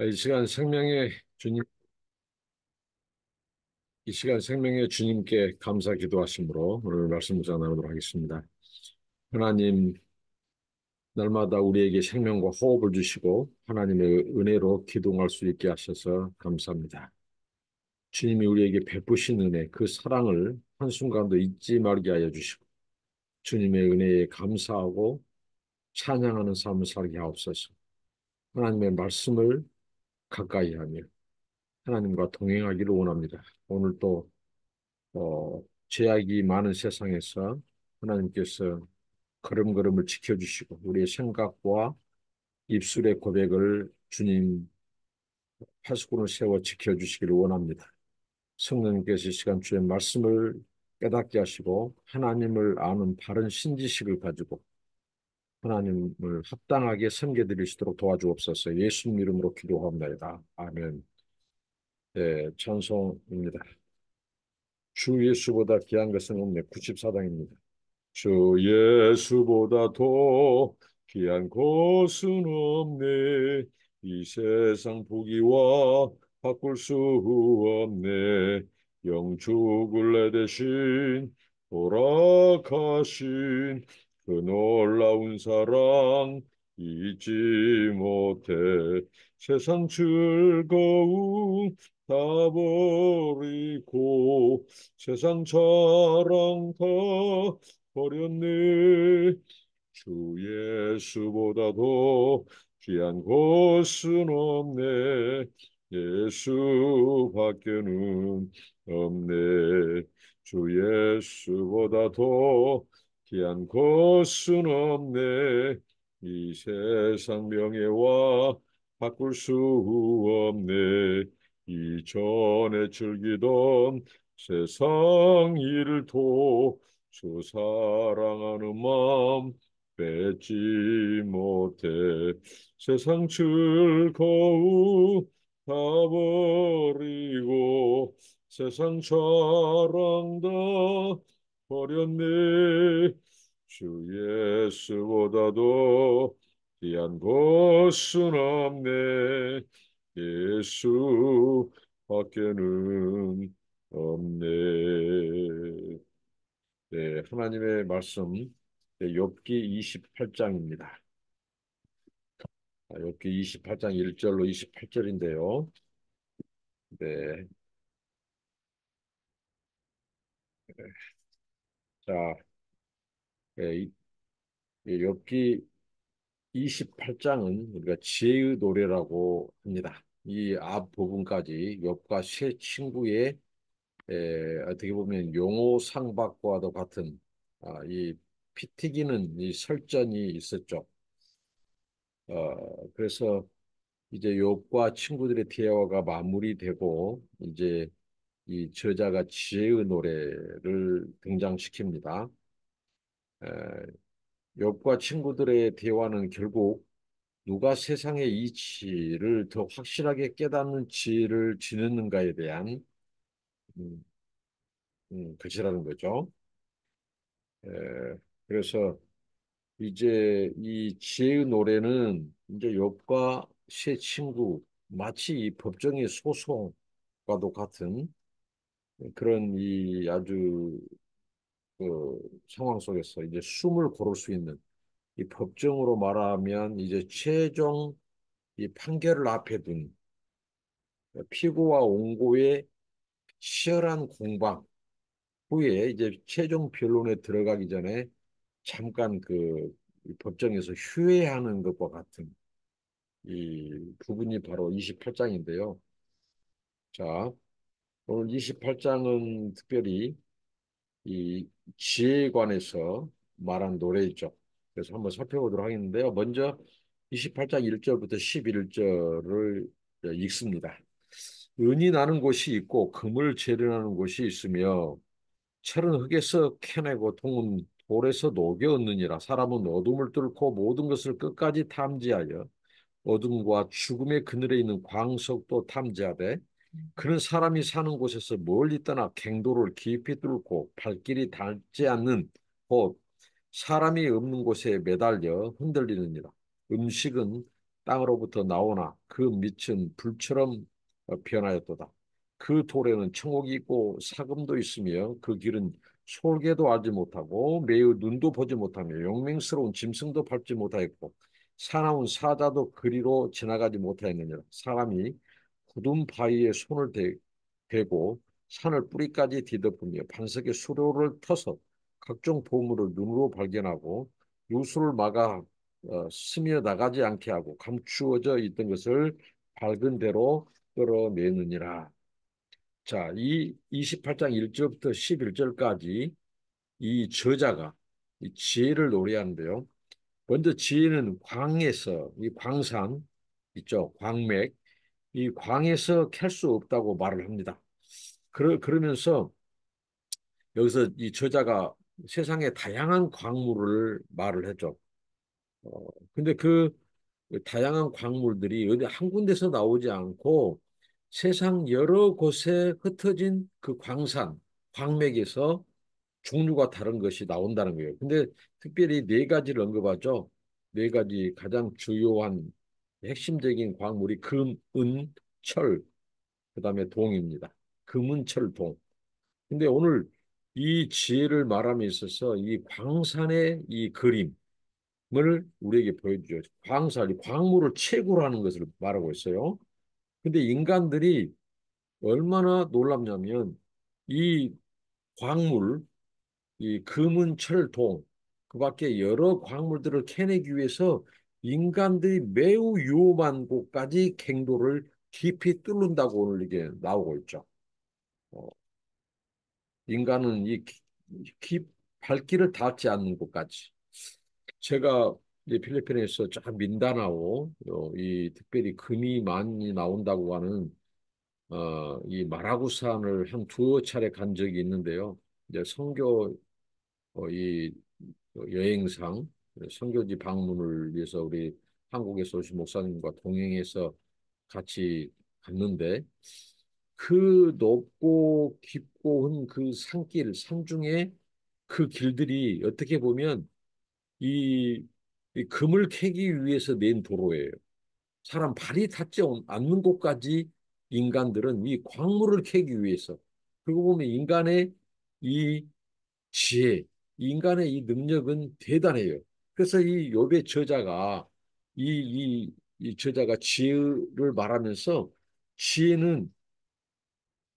이 시간 생명의 주님, 이 시간 생명의 주님께 감사 기도하심으로 오늘 말씀 묵상 나누도록 하겠습니다. 하나님, 날마다 우리에게 생명과 호흡을 주시고 하나님의 은혜로 기동할 수 있게 하셔서 감사합니다. 주님이 우리에게 베푸신 은혜, 그 사랑을 한순간도 잊지 말게 하여 주시고 주님의 은혜에 감사하고 찬양하는 삶을 살게 하옵소서. 하나님의 말씀을 가까이 하며 하나님과 동행하기를 원합니다. 오늘 또 죄악이 많은 세상에서 하나님께서 걸음걸음을 지켜주시고 우리의 생각과 입술의 고백을 주님 파수꾼을 세워 지켜주시기를 원합니다. 성령님께서 이 시간 주의 말씀을 깨닫게 하시고 하나님을 아는 바른 신지식을 가지고 하나님을 합당하게 섬겨드릴 수 있도록 도와주옵소서. 예수님 이름으로 기도합니다. 아멘. 네, 찬송입니다. 주 예수보다 귀한 것은 없네. 94장입니다. 주 예수보다 더 귀한 것은 없네. 이 세상 보기와 바꿀 수 없네. 영죽을 내 대신 돌아가신 그 놀라운 사랑 잊지 못해. 세상 즐거움 다 버리고 세상 자랑 다 버렸네. 주 예수보다도 귀한 것은 없네. 예수밖에는 없네. 주 예수보다도 귀한 것은 없네. 이 세상 명예와 바꿀 수 없네. 이전에 즐기던 세상 일도 주 사랑하는 마음 뺏지 못해. 세상 즐거움 다 버리고 세상 자랑 다 버렸네. 주 예수보다도 귀한 것은 없네. 예수밖에는 없네. 네, 하나님의 말씀, 네, 욥기 28장입니다. 욥기 28장 1절로 28절인데요. 네, 자, 네, 이 욥기 28장은 우리가 지혜의 노래라고 합니다. 이 앞 부분까지 욥과 세 친구의 어떻게 보면 용호 상박과도 같은 이 피 튀기는 이 설전이 있었죠. 그래서 이제 욥과 친구들의 대화가 마무리되고 이제 이 저자가 지혜의 노래를 등장시킵니다. 에, 욥과 친구들의 대화는 결국 누가 세상의 이치를 더 확실하게 깨닫는 지혜를 지녔는가에 대한 음, 것이라는 거죠. 에, 그래서 이제 이 지혜의 노래는 이제 욥과 세 친구 마치 이 법정의 소송과도 같은 그런 이 아주 그 상황 속에서 이제 숨을 고를 수 있는 이 법정으로 말하면 이제 최종 이 판결을 앞에 둔 피고와 옹고의 치열한 공방 후에 이제 최종 변론에 들어가기 전에 잠깐 이 법정에서 휴회하는 것과 같은 이 부분이 바로 28장인데요. 자, 오늘 28장은 특별히 이 지혜에 관해서 말한 노래이죠. 그래서 한번 살펴보도록 하겠는데요. 먼저 28장 1절부터 11절을 읽습니다. 은이 나는 곳이 있고 금을 재련하는 곳이 있으며 철은 흙에서 캐내고 동은 돌에서 녹여 얻느니라. 사람은 어둠을 뚫고 모든 것을 끝까지 탐지하여 어둠과 죽음의 그늘에 있는 광석도 탐지하되 그는 사람이 사는 곳에서 멀리 떠나 갱도를 깊이 뚫고 발길이 닿지 않는 곳 사람이 없는 곳에 매달려 흔들리느니라. 음식은 땅으로부터 나오나 그 밑은 불처럼 변하였도다. 그 돌에는 청옥이 있고 사금도 있으며 그 길은 솔개도 알지 못하고 매우 눈도 보지 못하며 용맹스러운 짐승도 밟지 못하였고 사나운 사자도 그리로 지나가지 못하였느니라. 사람이 굳은 바위에 손을 대고 산을 뿌리까지 뒤덮으며 반석의 수로를 터서 각종 보물을 눈으로 발견하고 유수를 막아 스며 나가지 않게 하고 감추어져 있던 것을 밝은 대로 끌어내느니라. 자, 이 28장 1절부터 11절까지 이 저자가 이 지혜를 노래하는데요. 먼저 지혜는 광에서 이 광산 있죠. 광맥 이 광에서 캘 수 없다고 말을 합니다. 그러면서 여기서 이 저자가 세상의 다양한 광물을 말을 했죠. 근데 그 다양한 광물들이 어디 한 군데서 나오지 않고 세상 여러 곳에 흩어진 그 광산, 광맥에서 종류가 다른 것이 나온다는 거예요. 근데 특별히 네 가지를 언급하죠. 네 가지 가장 주요한 핵심적인 광물이 금, 은, 철, 그다음에 동입니다. 금은, 철, 동. 근데 오늘 이 지혜를 말함에 있어서 이 광산의 이 그림을 우리에게 보여주죠. 광산이 광물을 채굴 하는 것을 말하고 있어요. 근데 인간들이 얼마나 놀랍냐면 이 광물, 이 금은, 철, 동, 그 밖에 여러 광물들을 캐내기 위해서 인간들이 매우 위험한 곳까지 갱도를 깊이 뚫는다고 오늘 이게 나오고 있죠. 어, 인간은 이 발길을 닿지 않는 곳까지. 제가 이 필리핀에서 저 민다나오 이 특별히 금이 많이 나온다고 하는 이 마라구산을 한 두어 차례 간 적이 있는데요. 이제 선교 이 여행상 선교지 방문을 위해서 우리 한국에서 오신 목사님과 동행해서 같이 갔는데 그 높고 깊고 한 그 산길, 산중에 그 길들이 어떻게 보면 이, 이 금을 캐기 위해서 낸 도로예요. 사람 발이 닿지 않는 곳까지 인간들은 이 광물을 캐기 위해서 그리고 보면 인간의 이 지혜, 인간의 이 능력은 대단해요. 그래서 이 욥의 저자가 이 저자가 지혜를 말하면서 지혜는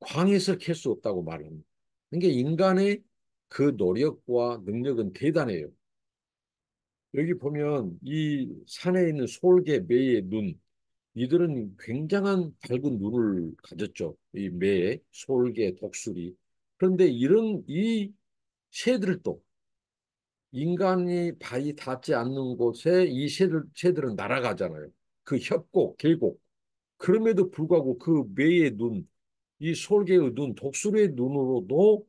광에서 캘 수 없다고 말합니다. 그러니까 인간의 그 노력과 능력은 대단해요. 여기 보면 이 산에 있는 솔개, 매의 눈, 이들은 굉장한 밝은 눈을 가졌죠. 이 매, 솔개, 독수리. 그런데 이런 이 새들도 인간이 발이 닿지 않는 곳에 이 새들은 날아가잖아요. 그 협곡, 계곡. 그럼에도 불구하고 그 매의 눈, 이 솔개의 눈, 독수리의 눈으로도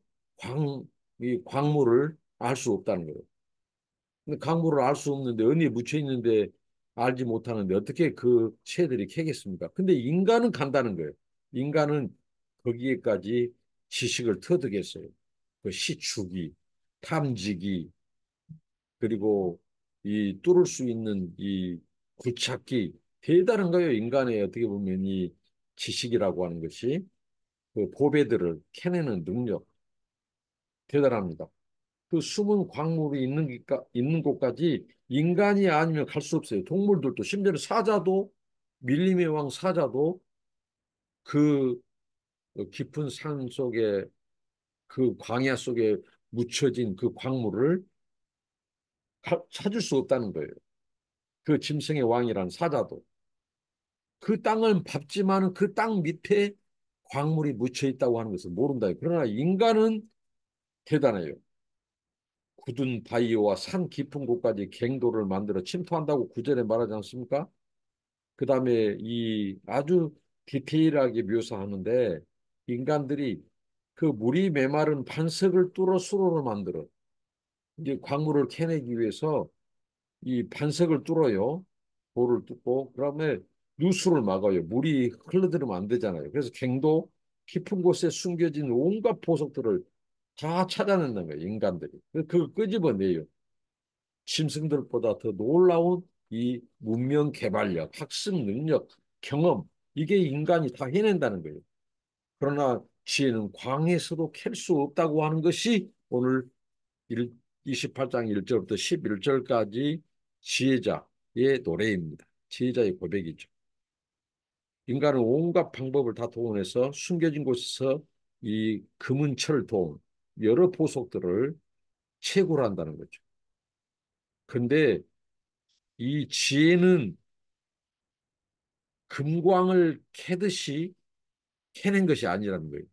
이 광물을 알 수 없다는 거예요. 근데 광물을 알 수 없는데 언니에 묻혀 있는데 알지 못하는데 어떻게 그 새들이 캐겠습니까? 근데 인간은 간다는 거예요. 인간은 거기에까지 지식을 터득했어요. 그 시추기, 탐지기, 그리고 이 뚫을 수 있는 이 굴착기 대단한 거예요. 인간의 어떻게 보면 이 지식이라고 하는 것이 그 보배들을 캐내는 능력 대단합니다. 그 숨은 광물이 있는 곳까지 인간이 아니면 갈 수 없어요. 동물들도 심지어 사자도 밀림의 왕 사자도 그 깊은 산 속에 그 광야 속에 묻혀진 그 광물을 찾을 수 없다는 거예요. 그 짐승의 왕이란 사자도 그 땅을 밟지만은 그 땅 밑에 광물이 묻혀 있다고 하는 것을 모른다. 그러나 인간은 대단해요. 굳은 바위와 산 깊은 곳까지 갱도를 만들어 침투한다고 구절에 말하지 않습니까? 그 다음에 이 아주 디테일하게 묘사하는데 인간들이 그 물이 메마른 반석을 뚫어 수로를 만들어 이제 광물을 캐내기 위해서 이 반석을 뚫어요. 볼을 뚫고 그다음에 누수를 막아요. 물이 흘러들으면 안 되잖아요. 그래서 갱도 깊은 곳에 숨겨진 온갖 보석들을 다 찾아낸다는 거예요. 인간들이. 그걸 끄집어내요. 짐승들보다 더 놀라운 이 문명 개발력, 학습 능력, 경험, 이게 인간이 다 해낸다는 거예요. 그러나 지혜는 광에서도 캘 수 없다고 하는 것이 오늘 28장 1절부터 11절까지 지혜자의 노래입니다. 지혜자의 고백이죠. 인간은 온갖 방법을 다 동원해서 숨겨진 곳에서 이 금은 철, 동, 여러 보석들을 채굴 한다는 거죠. 근데 이 지혜는 금광을 캐듯이 캐낸 것이 아니라는 거예요.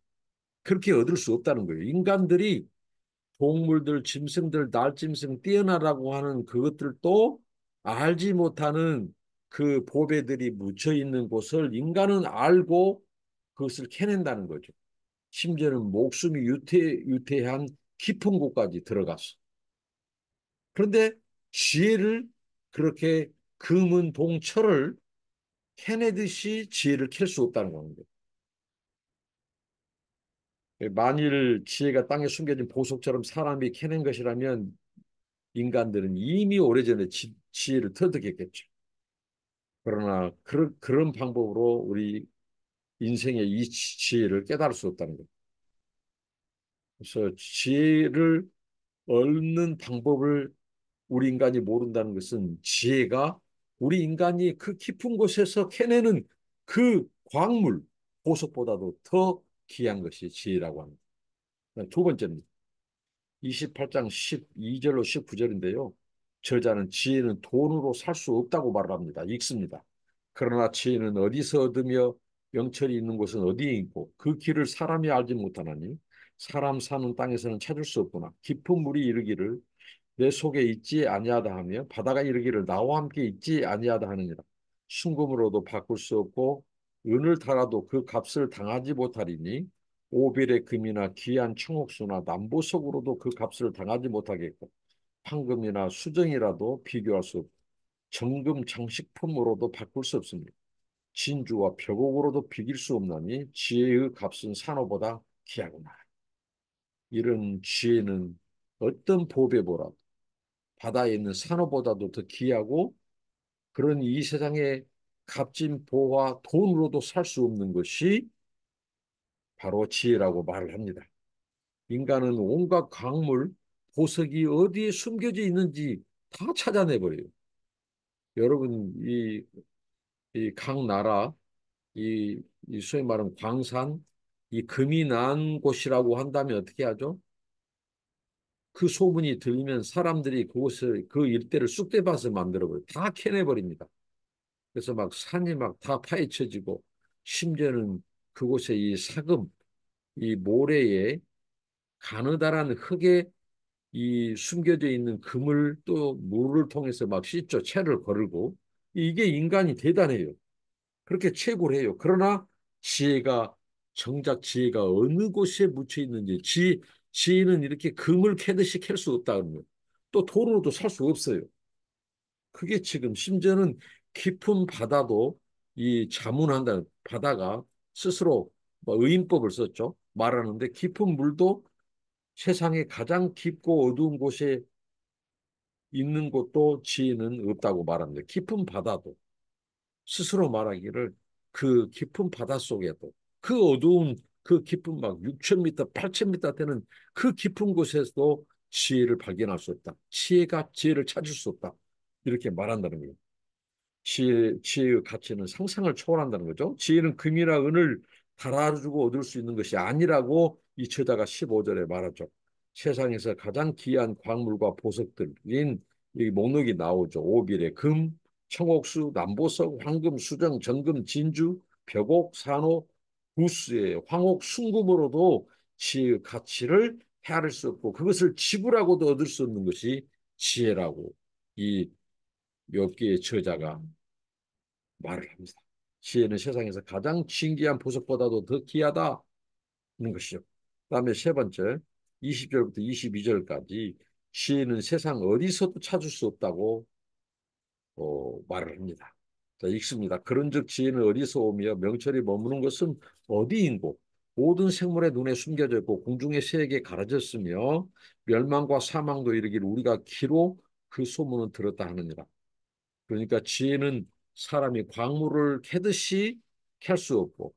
그렇게 얻을 수 없다는 거예요. 인간들이 동물들, 짐승들, 날짐승, 뛰어나라고 하는 그것들도 알지 못하는 그 보배들이 묻혀 있는 곳을 인간은 알고 그것을 캐낸다는 거죠. 심지어는 목숨이 유태한 깊은 곳까지 들어갔어. 그런데 지혜를 그렇게 금은 동철을 캐내듯이 지혜를 캘 수 없다는 겁니다. 만일 지혜가 땅에 숨겨진 보석처럼 사람이 캐낸 것이라면 인간들은 이미 오래전에 지혜를 터득했겠죠. 그러나 그런 방법으로 우리 인생의 이 지혜를 깨달을 수 없다는 거예요. 그래서 지혜를 얻는 방법을 우리 인간이 모른다는 것은 지혜가 우리 인간이 그 깊은 곳에서 캐내는 그 광물, 보석보다도 더 귀한 것이 지혜라고 합니다. 두 번째입니다. 28장 12절로 19절인데요. 저자는 지혜는 돈으로 살 수 없다고 말을 합니다. 읽습니다. 그러나 지혜는 어디서 얻으며 명철이 있는 곳은 어디에 있고 그 길을 사람이 알지 못하나니 사람 사는 땅에서는 찾을 수 없구나. 깊은 물이 이르기를 내 속에 있지 아니하다 하며 바다가 이르기를 나와 함께 있지 아니하다 하느니라. 순금으로도 바꿀 수 없고 은을 달아도 그 값을 당하지 못하리니 오빌의 금이나 귀한 청옥수나 남보석으로도 그 값을 당하지 못하겠고 황금이나 수정이라도 비교할 수 없고 정금 장식품으로도 바꿀 수 없습니다. 진주와 벽옥으로도 비길 수 없나니 지혜의 값은 산호보다 귀하구나. 이런 지혜는 어떤 보배보라도 바다에 있는 산호보다도 더 귀하고 그런 이 세상의 값진 보화 돈으로도 살 수 없는 것이 바로 지혜라고 말을 합니다. 인간은 온갖 광물, 보석이 어디에 숨겨져 있는지 다 찾아내버려요. 여러분, 이 각 나라, 이 소위 말하는 광산, 이 금이 난 곳이라고 한다면 어떻게 하죠? 그 소문이 들리면 사람들이 그곳을, 그 일대를 쑥대밭을 만들어버려요. 다 캐내버립니다. 그래서 막 산이 막 다 파헤쳐지고, 심지어는 그곳에 이 사금, 이 모래에 가느다란 흙에 이 숨겨져 있는 금을 또 물을 통해서 막 씻죠. 채를 거르고. 이게 인간이 대단해요. 그렇게 채굴 해요. 그러나 지혜가, 정작 지혜가 어느 곳에 묻혀 있는지, 지혜는 이렇게 금을 캐듯이 캘 수 없다는 거예요. 또 돈으로도 살 수 없어요. 그게 지금 심지어는 깊은 바다도 이 자문한다는 바다가 스스로 뭐 의인법을 썼죠. 말하는데 깊은 물도 세상에 가장 깊고 어두운 곳에 있는 곳도 지혜는 없다고 말합니다. 깊은 바다도 스스로 말하기를 그 깊은 바다 속에도 그 어두운 그 깊은 막 6,000m, 8,000m 되는 그 깊은 곳에서도 지혜를 발견할 수 없다. 지혜가 지혜를 찾을 수 없다. 이렇게 말한다는 거예요. 지혜의 가치는 상상을 초월한다는 거죠. 지혜는 금이나 은을 달아주고 얻을 수 있는 것이 아니라고 이 저자가 15절에 말하죠. 세상에서 가장 귀한 광물과 보석들인 이 목록이 나오죠. 오빌의 금, 청옥수, 남보석, 황금, 수정, 정금, 진주, 벽옥, 산호, 구스의 황옥, 순금으로도 지혜의 가치를 헤아릴 수 없고 그것을 지불하고도 얻을 수 없는 것이 지혜라고 이 욥기의 저자가 말을 합니다. 지혜는 세상에서 가장 신기한 보석보다도 더 귀하다는 것이죠. 그다음에 세 번째 20절부터 22절까지 지혜는 세상 어디서도 찾을 수 없다고 말을 합니다. 자, 읽습니다. 그런즉 지혜는 어디서 오며 명철이 머무는 것은 어디인고 모든 생물의 눈에 숨겨져 있고 공중의 새에게 가려졌으며 멸망과 사망도 이르기를 우리가 귀로 그 소문은 들었다 하느니라. 그러니까 지혜는 사람이 광물을 캐듯이 캘 수 없고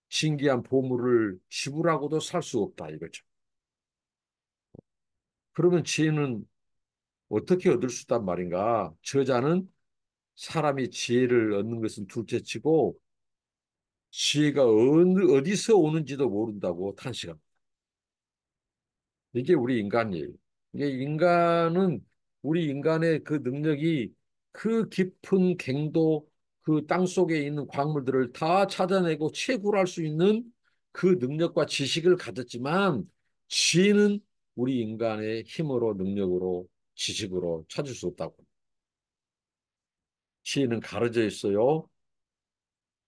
신기한 보물을 지불하고도 살 수 없다 이거죠. 그러면 지혜는 어떻게 얻을 수 있단 말인가? 저자는 사람이 지혜를 얻는 것은 둘째치고 지혜가 어디서 오는지도 모른다고 탄식합니다. 이게 우리 인간이에요. 이게 인간은 우리 인간의 그 능력이 그 깊은 갱도 그 땅 속에 있는 광물들을 다 찾아내고 채굴할 수 있는 그 능력과 지식을 가졌지만 지혜는 우리 인간의 힘으로 능력으로 지식으로 찾을 수 없다고. 지혜는 가려져 있어요.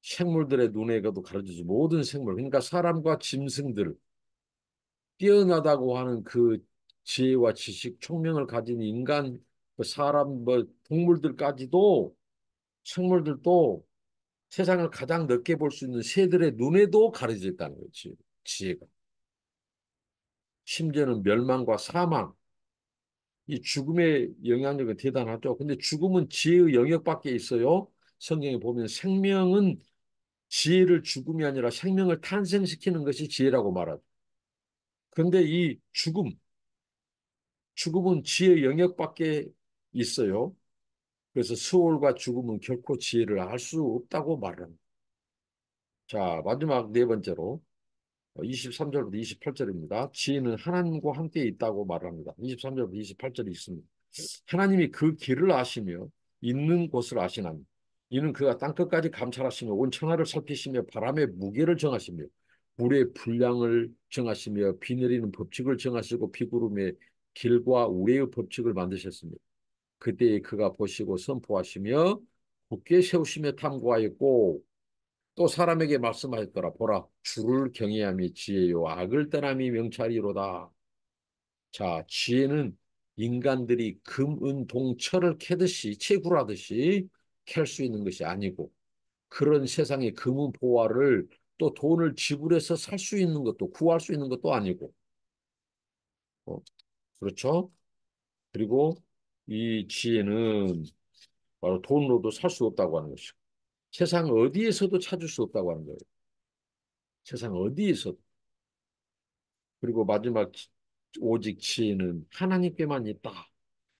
생물들의 눈에도 가려지지 모든 생물 그러니까 사람과 짐승들 뛰어나다고 하는 그 지혜와 지식, 총명을 가진 인간, 뭐 사람, 뭐 동물들까지도 생물들도 세상을 가장 넓게 볼 수 있는 새들의 눈에도 가려져 있다는 거지. 지혜가. 심지어는 멸망과 사망, 이 죽음의 영향력은 대단하죠. 근데 죽음은 지혜의 영역밖에 있어요. 성경에 보면 생명은 지혜를 죽음이 아니라 생명을 탄생시키는 것이 지혜라고 말하죠. 그런데 이 죽음은 지혜의 영역밖에 있어요. 그래서 수월과 죽음은 결코 지혜를 알 수 없다고 말합니다. 자, 마지막 네 번째로 23절부터 28절입니다. 지혜는 하나님과 함께 있다고 말합니다. 23절부터 28절이 있습니다. 하나님이 그 길을 아시며 있는 곳을 아시나니 이는 그가 땅끝까지 감찰하시며 온 천하를 살피시며 바람의 무게를 정하시며 물의 분량을 정하시며 비 내리는 법칙을 정하시고 비구름의 길과 우레의 법칙을 만드셨습니다. 그때에 그가 보시고 선포하시며 굳게 세우시며 탐구하였고 또 사람에게 말씀하였더라. 보라, 주를 경외함이 지혜요 악을 떠남이 명찰이로다. 자, 지혜는 인간들이 금, 은, 동, 철을 캐듯이 채굴하듯이 캘 수 있는 것이 아니고 그런 세상의 금은 보화를 또 돈을 지불해서 살 수 있는 것도 구할 수 있는 것도 아니고 어, 그렇죠? 그리고 이 지혜는 바로 돈으로도 살 수 없다고 하는 것이고 세상 어디에서도 찾을 수 없다고 하는 거예요. 세상 어디에서도. 그리고 마지막 오직 지혜는 하나님께만 있다.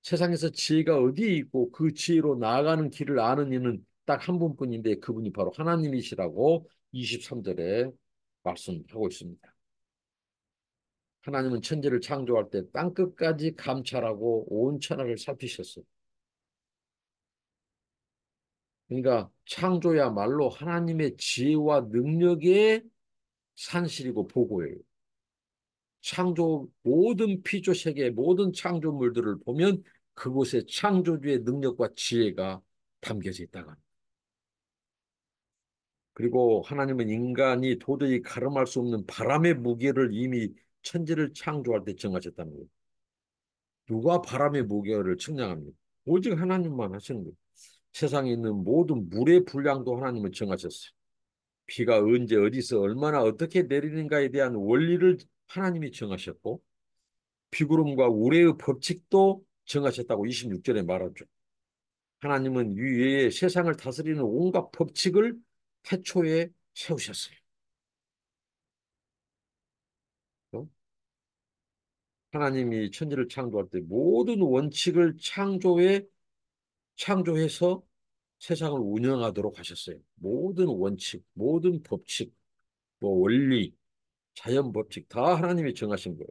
세상에서 지혜가 어디에 있고 그 지혜로 나아가는 길을 아는 이는 딱 한 분뿐인데 그분이 바로 하나님이시라고 23절에 말씀하고 있습니다. 하나님은 천지를 창조할 때 땅끝까지 감찰하고 온 천하를 살피셨어요. 그러니까 창조야말로 하나님의 지혜와 능력의 산실이고 보고예요. 창조 모든 피조 세계 모든 창조물들을 보면 그곳에 창조주의 능력과 지혜가 담겨져 있다가 그리고 하나님은 인간이 도저히 가름할 수 없는 바람의 무게를 이미 천지를 창조할 때 정하셨다는 거예요. 누가 바람의 무게를 측량합니까? 오직 하나님만 하시는 거예요. 세상에 있는 모든 물의 분량도 하나님은 정하셨어요. 비가 언제 어디서 얼마나 어떻게 내리는가에 대한 원리를 하나님이 정하셨고 비구름과 우레의 법칙도 정하셨다고 26절에 말하죠. 하나님은 이 외에 세상을 다스리는 온갖 법칙을 태초에 세우셨어요. 어? 하나님이 천지를 창조할 때 모든 원칙을 창조해서 세상을 운영하도록 하셨어요. 모든 원칙, 모든 법칙, 뭐 원리, 자연 법칙 다 하나님이 정하신 거예요.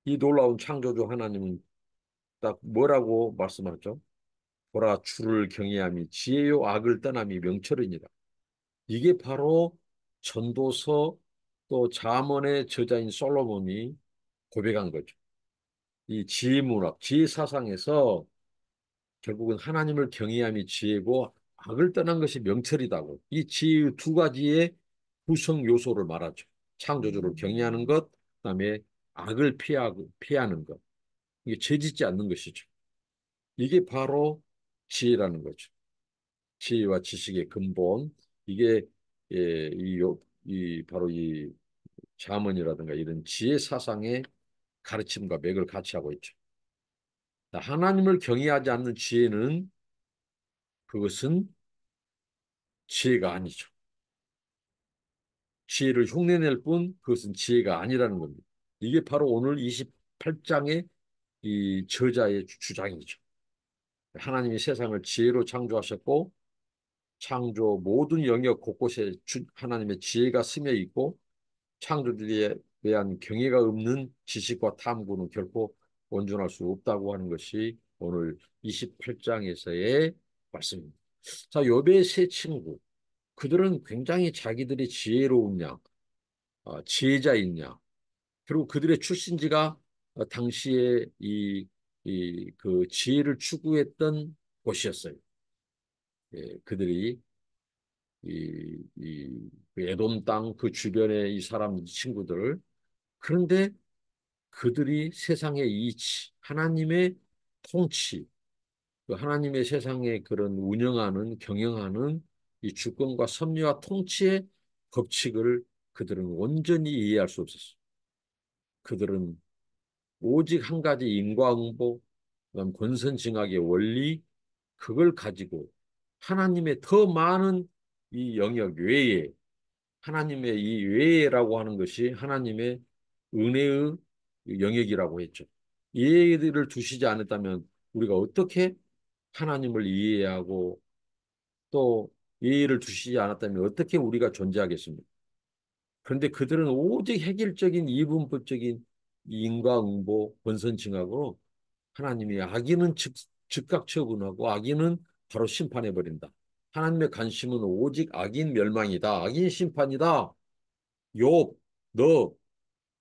이 놀라운 창조주 하나님은 딱 뭐라고 말씀하죠? 보라 주를 경외함이 지혜요 악을 떠남이 명철이니라. 이게 바로 전도서 또 잠언의 저자인 솔로몬이 고백한 거죠. 이 지혜 문학, 지혜 사상에서 결국은 하나님을 경외함이 지혜고 악을 떠난 것이 명철이다고. 이 지혜의 두 가지의 구성 요소를 말하죠. 창조주를 경외하는 것, 그다음에 악을 피하는 것. 이게 죄짓지 않는 것이죠. 이게 바로 지혜라는 거죠. 지혜와 지식의 근본. 이게 바로 이 잠언이라든가 이런 지혜 사상의 가르침과 맥을 같이 하고 있죠. 하나님을 경외하지 않는 지혜는 그것은 지혜가 아니죠. 지혜를 흉내낼 뿐 그것은 지혜가 아니라는 겁니다. 이게 바로 오늘 28장의 이 저자의 주장이죠. 하나님이 세상을 지혜로 창조하셨고 창조 모든 영역 곳곳에 하나님의 지혜가 스며 있고 창조주에 대한 경외가 없는 지식과 탐구는 결코 온전할 수 없다고 하는 것이 오늘 28장에서의 말씀입니다. 자, 욥의 세 친구 그들은 굉장히 자기들이 지혜로운 양, 지혜자인 양, 그리고 그들의 출신지가 당시에 그 지혜를 추구했던 곳이었어요. 예, 그들이 그 에돔 땅 그 주변의 이 사람 친구들 그런데 그들이 세상의 이치, 하나님의 통치, 그 하나님의 세상에 그런 운영하는 경영하는 이 주권과 섭리와 통치의 법칙을 그들은 온전히 이해할 수 없었어요. 그들은 오직 한 가지 인과응보, 그다음 권선징악의 원리 그걸 가지고 하나님의 더 많은 이 영역 외에 하나님의 이 외에라고 하는 것이 하나님의 은혜의 영역이라고 했죠. 이 얘기들을 두시지 않았다면 우리가 어떻게 하나님을 이해하고 또 예의를 두시지 않았다면 어떻게 우리가 존재하겠습니까? 그런데 그들은 오직 획일적인 이분법적인 인과응보, 권선징악으로 하나님이 악인은 즉각 처분하고 악인은 바로 심판해버린다. 하나님의 관심은 오직 악인 멸망이다. 악인 심판이다. 욥, 너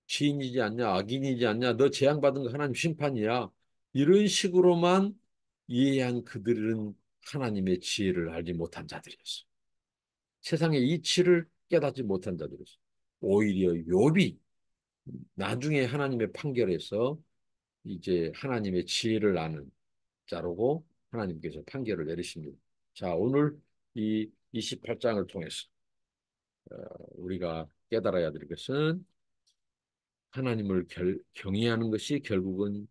죄인이지 않냐? 악인이지 않냐? 너 재앙받은 거 하나님 심판이야. 이런 식으로만 이해한 그들은 하나님의 지혜를 알지 못한 자들이었어. 세상의 이치를 깨닫지 못한 자들이었어. 오히려 욥이 나중에 하나님의 판결에서 이제 하나님의 지혜를 아는 자로고 하나님께서 판결을 내리십니다. 자, 오늘 이 28장을 통해서 우리가 깨달아야 될 것은 하나님을 경외하는 것이 결국은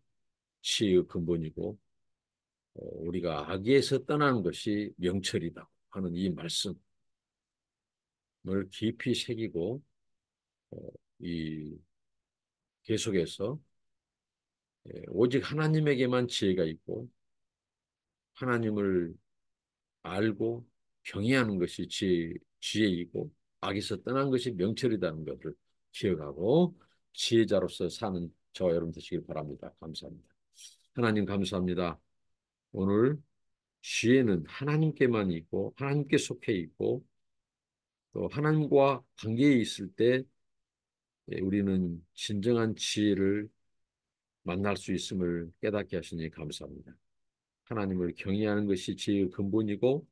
지혜의 근본이고 우리가 악에서 떠나는 것이 명철이다 하는 이 말씀을 깊이 새기고 어, 이 계속해서 오직 하나님에게만 지혜가 있고 하나님을 알고 경외하는 것이 지혜이고 악에서 떠난 것이 명철이라는 것을 기억하고 지혜자로서 사는 저와 여러분 되시길 바랍니다. 감사합니다. 하나님 감사합니다. 오늘 지혜는 하나님께만 있고 하나님께 속해 있고 또 하나님과 관계에 있을 때 우리는 진정한 지혜를 만날 수 있음을 깨닫게 하시니 감사합니다. 하나님을 경외하는 것이 지혜의 근본이고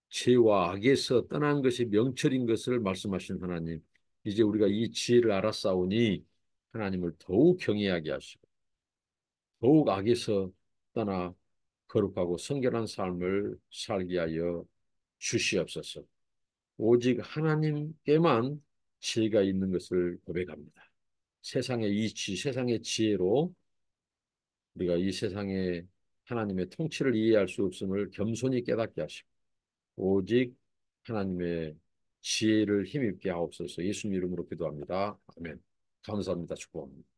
죄와 악에서 떠난 것이 명철인 것을 말씀하신 하나님. 이제 우리가 이 지혜를 알았사오니 하나님을 더욱 경외하게 하시고 더욱 악에서 떠나 거룩하고 성결한 삶을 살게 하여 주시옵소서. 오직 하나님께만 지혜가 있는 것을 고백합니다. 세상의 이치, 세상의 지혜로 우리가 이 세상에 하나님의 통치를 이해할 수 없음을 겸손히 깨닫게 하시고 오직 하나님의 지혜를 힘입게 하옵소서. 예수님 이름으로 기도합니다. 아멘. 감사합니다. 축복합니다.